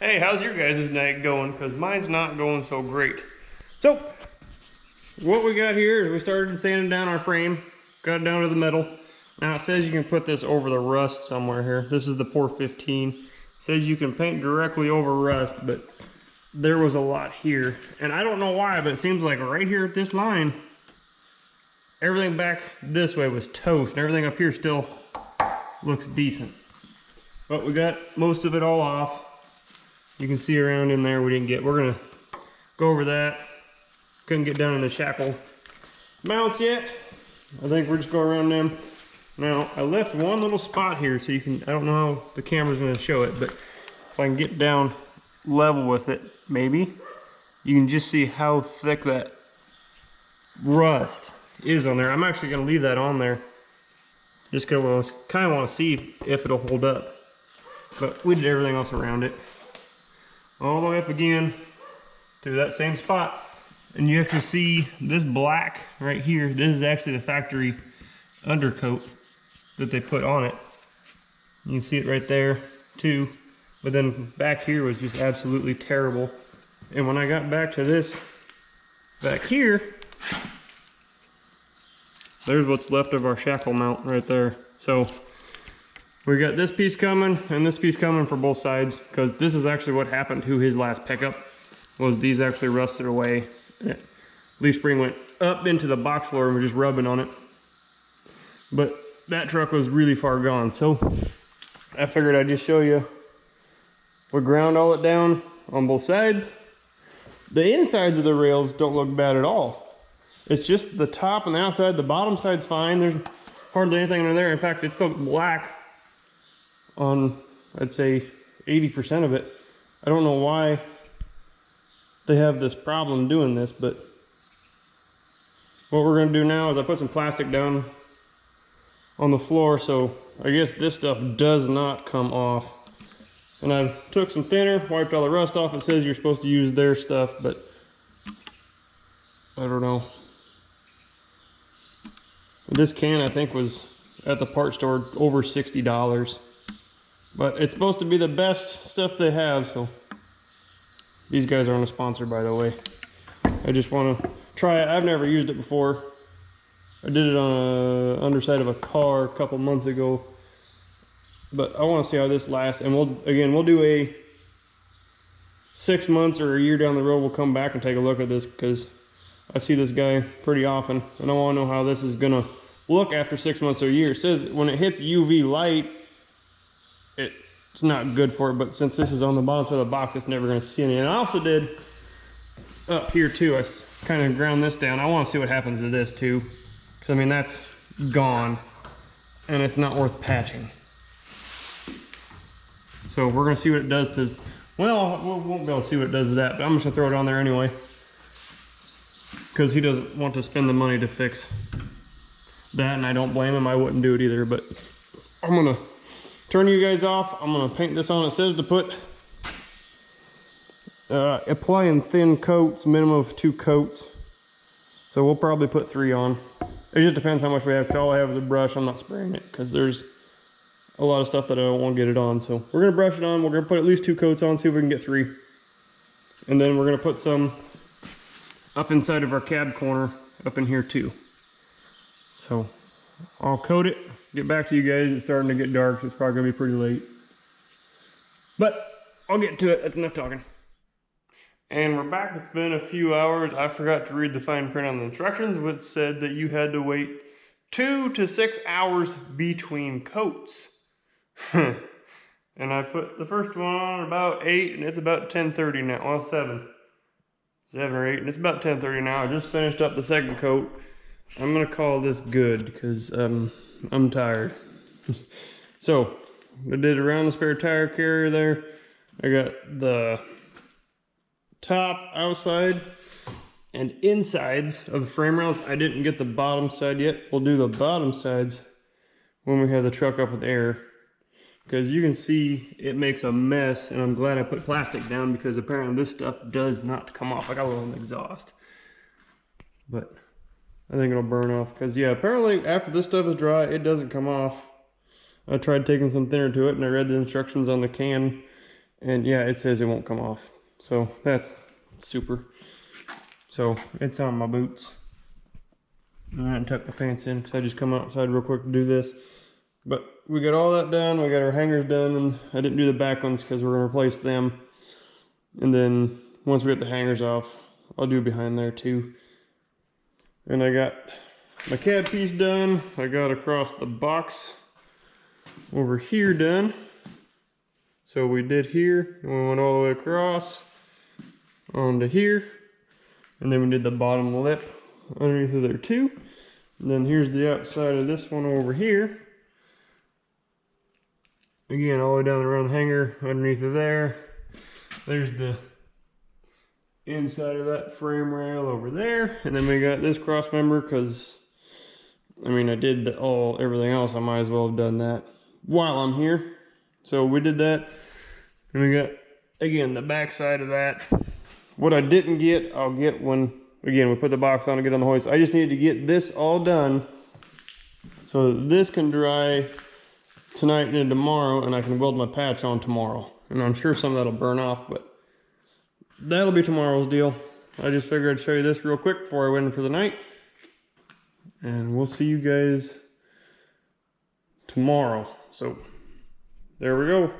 Hey, how's your guys' night going? Because mine's not going so great. So, what we got here is we started sanding down our frame, got it down to the metal. Now it says you can put this over the rust somewhere here. This is the Pour 15. It says you can paint directly over rust, but there was a lot here. And I don't know why, but it seems like right here at this line, everything back this way was toast, and everything up here still looks decent. But we got most of it all off. You can see around in there we didn't get. We're gonna go over that. Couldn't get down in the shackle mounts yet. I think we're just going around them. Now I left one little spot here so you can, I don't know how the camera's gonna show it, but if I can get down level with it, maybe, you can just see how thick that rust is on there. I'm actually gonna leave that on there just because I kind of want to see if it'll hold up. But we did everything else around it. All the way up again to that same spot, and you actually see this black right here. This is actually the factory undercoat that they put on it. You can see it right there too, but then back here was just absolutely terrible. And when I got back to this back here, there's what's left of our shackle mount right there. So we got this piece coming and this piece coming for both sides, because this is actually what happened to his last pickup, was these actually rusted away. Leaf spring went up into the box floor and we're just rubbing on it. But that truck was really far gone, so I figured I'd just show you. We ground all it down on both sides. The insides of the rails don't look bad at all. It's just the top and the outside. The bottom side's fine. There's hardly anything under there. In fact, it's still black on, I'd say, 80% of it. I don't know why they have this problem doing this, but what we're going to do now is I put some plastic down on the floor, so I guess this stuff does not come off. And I took some thinner, wiped all the rust off. It says you're supposed to use their stuff, but I don't know. This can, I think, was at the part store over $60. But it's supposed to be the best stuff they have, so these guys aren't a sponsor, by the way. I just want to try it. I've never used it before. I did it on the underside of a car a couple months ago, but I want to see how this lasts. And we'll do a 6 months or a year down the road. We'll come back and take a look at this, because I see this guy pretty often, and I want to know how this is gonna look after 6 months or a year. It says when it hits UV light, it's not good for it, but since this is on the bottom side of the box, it's never going to see any. And I also did up here too. I kind of ground this down. I want to see what happens to this too, because I mean, that's gone and it's not worth patching. So we're going to see what it does to, well, we won't be able to see what it does to that, but I'm just going to throw it on there anyway, because he doesn't want to spend the money to fix that, and I don't blame him. I wouldn't do it either. But I'm going to turn you guys off. I'm going to paint this on. It says to put applying thin coats, minimum of 2 coats. So we'll probably put 3 on. It just depends how much we have, because all I have is a brush. I'm not spraying it because there's a lot of stuff that I don't want to get it on. So we're going to brush it on. We're going to put at least 2 coats on, see if we can get 3. And then we're going to put some up inside of our cab corner up in here too. So I'll coat it, get back to you guys. It's starting to get dark, so it's probably gonna be pretty late, but I'll get to it. That's enough talking. And we're back. It's been a few hours. I forgot to read the fine print on the instructions, which said that you had to wait 2 to 6 hours between coats. And I put the first one on about 8, and it's about 10:30 now. Well, 7 or 8, and it's about 10:30 now. I just finished up the second coat. I'm gonna call this good, because I'm tired. So I did around the spare tire carrier there. I got the top, outside, and insides of the frame rails. I didn't get the bottom side yet. We'll do the bottom sides when we have the truck up with air, because you can see it makes a mess, and I'm glad I put plastic down, because apparently this stuff does not come off. I got a little exhaust, but I think it'll burn off, because yeah, apparently after this stuff is dry, it doesn't come off. I tried taking some thinner to it, and I read the instructions on the can, And yeah, it says it won't come off. So that's super. So it's on my boots. And I didn't tuck my pants in because I just come outside real quick to do this. But we got all that done. We got our hangers done, and I didn't do the back ones because we're gonna replace them. And then once we get the hangers off, I'll do behind there too. And I got my cab piece done. I got across the box over here done. So we did here, and we went all the way across onto here. And then we did the bottom lip underneath of there too. And then here's the outside of this one over here. Again, all the way down around the hanger, underneath of there. There's the inside of that frame rail over there. And then we got this cross member because, I mean, I did everything else. I might as well have done that while I'm here. So we did that. And we got, again, the back side of that. What I didn't get, I'll get when, again, we put the box on and get on the hoist. I just need to get this all done so that this can dry tonight and tomorrow, and I can weld my patch on tomorrow. And I'm sure some of that'll burn off, but that'll be tomorrow's deal. I just figured I'd show you this real quick before I went in for the night. And we'll see you guys tomorrow. So there we go.